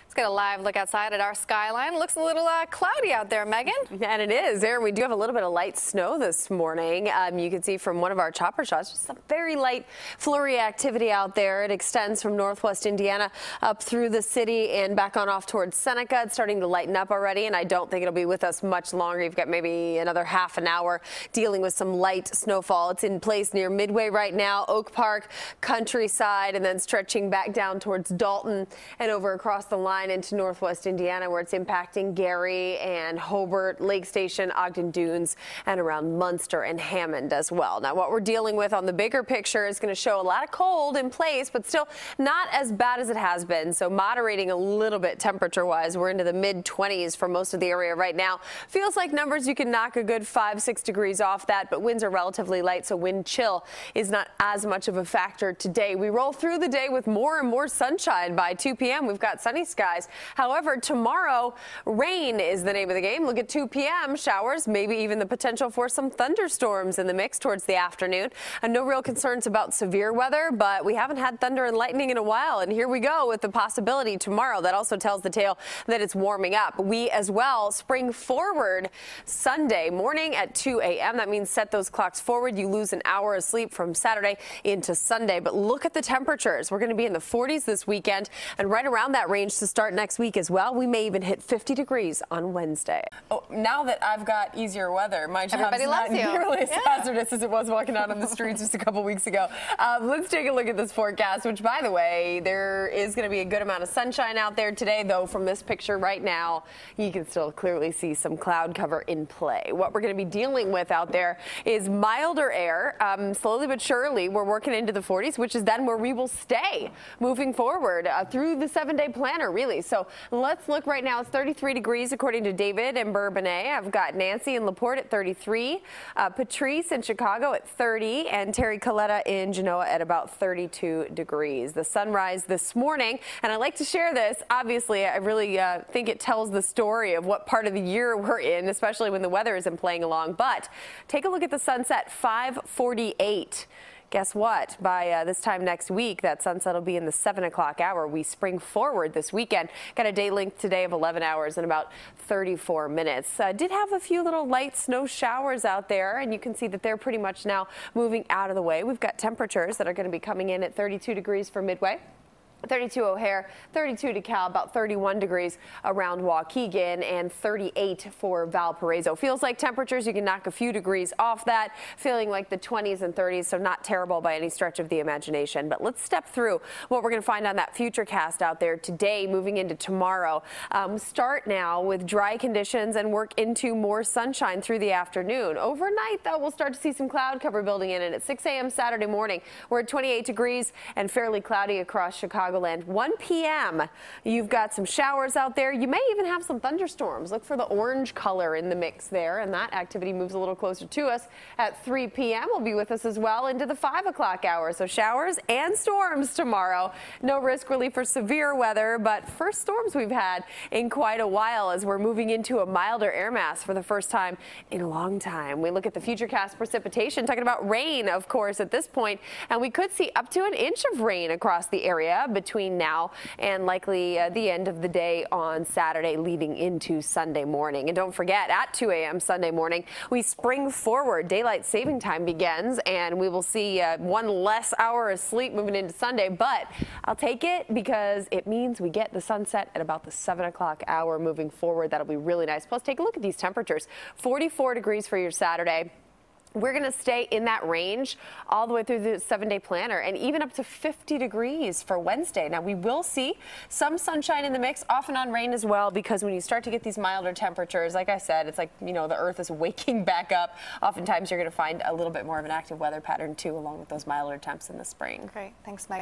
Let's get a live look outside at our skyline. Looks a little cloudy out there, Megan. And it is. There, we do have a little bit of light snow this morning. You can see from one of our chopper shots, just a very light flurry activity out there. It extends from northwest Indiana up through the city and back on off towards Seneca. It's starting to lighten up already, and I don't think it'll be with us much longer. You've got maybe another half an hour dealing with some light snowfall. It's in place near Midway right now, Oak Park, Countryside, and then stretching back down towards Dalton and over across the line into northwest Indiana, where it's impacting Gary and Hobart, Lake Station, Ogden Dunes, and around Munster and Hammond as well. Now, what we're dealing with on the bigger picture is going to show a lot of cold in place, but still not as bad as it has been. So moderating a little bit temperature-wise. We're into the mid-20s for most of the area right now. Feels like numbers you can knock a good 5-6 degrees off that, but winds are relatively light, so wind chill is not as much of a factor today. We roll through the day with more and more sunshine. By 2 p.m. we've got sunny skies. However, tomorrow, rain is the name of the game. Look at 2 p.m. showers, maybe even the potential for some thunderstorms in the mix towards the afternoon. And no real concerns about severe weather, but we haven't had thunder and lightning in a while. And here we go with the possibility tomorrow. That also tells the tale that it's warming up. We as well spring forward Sunday morning at 2 a.m. That means set those clocks forward. You lose an hour of sleep from Saturday into Sunday. But look at the temperatures. We're going to be in the 40s this weekend and right around that range to start next week as well. We may even hit 50 degrees on Wednesday. Oh, now that I've got easier weather, my job's not nearly as hazardous as it was walking out on the streets just a couple weeks ago. Let's take a look at this forecast, which, by the way, there is going to be a good amount of sunshine out there today, though from this picture right now, you can still clearly see some cloud cover in play. What we're going to be dealing with out there is milder air. Slowly but surely, we're working into the 40s, which is then where we will stay moving forward through the 7-day planner, really. So let's look right now. It's 33 degrees according to David in Bourbonnais. I've got Nancy in LaPorte at 33, Patrice in Chicago at 30, and Terry Coletta in Genoa at about 32 degrees. The sunrise this morning, and I like to share this. Obviously, I really think it tells the story of what part of the year we're in, especially when the weather isn't playing along. But take a look at the sunset, 5:48. Guess what? By this time next week, that sunset will be in the 7 o'clock hour. We spring forward this weekend. Got a day length today of 11 hours and about 34 minutes. Did have a few little light snow showers out there, and you can see that they're pretty much now moving out of the way. We've got temperatures that are going to be coming in at 32 degrees for Midway, 32 O'Hare, 32 DeKalb, about 31 degrees around Waukegan, and 38 for Valparaiso. Feels like temperatures, you can knock a few degrees off that, feeling like the 20s and 30s, so not terrible by any stretch of the imagination. But let's step through what we're going to find on that futurecast out there today, moving into tomorrow. Start now with dry conditions and work into more sunshine through the afternoon. Overnight, though, we'll start to see some cloud cover building in, and at 6 a.m. Saturday morning, we're at 28 degrees and fairly cloudy across Chicagoland. 1 p.m. you've got some showers out there. You may even have some thunderstorms. Look for the orange color in the mix there, and that activity moves a little closer to us. At 3 p.m. will be with us as well into the 5 o'clock hour. So showers and storms tomorrow. No risk really for severe weather, but first storms we've had in quite a while as we're moving into a milder air mass for the first time in a long time. We look at the futurecast precipitation, talking about rain, of course, at this point, and we could see up to an inch of rain across the area between now and likely the end of the day on Saturday leading into Sunday morning. And don't forget, at 2 a.m. Sunday morning, we spring forward. Daylight saving time begins, and we will see one less hour of sleep moving into Sunday. But I'll take it because it means we get the sunset at about the 7 o'clock hour moving forward. That'll be really nice. Plus, take a look at these temperatures. 44 degrees for your Saturday. We're going to stay in that range all the way through the 7-day planner, and even up to 50 degrees for Wednesday. Now, we will see some sunshine in the mix, off and on rain as well, because when you start to get these milder temperatures, like I said, it's like, you know, the earth is waking back up. Oftentimes, you're going to find a little bit more of an active weather pattern, too, along with those milder temps in the spring. Great. Thanks, Megan.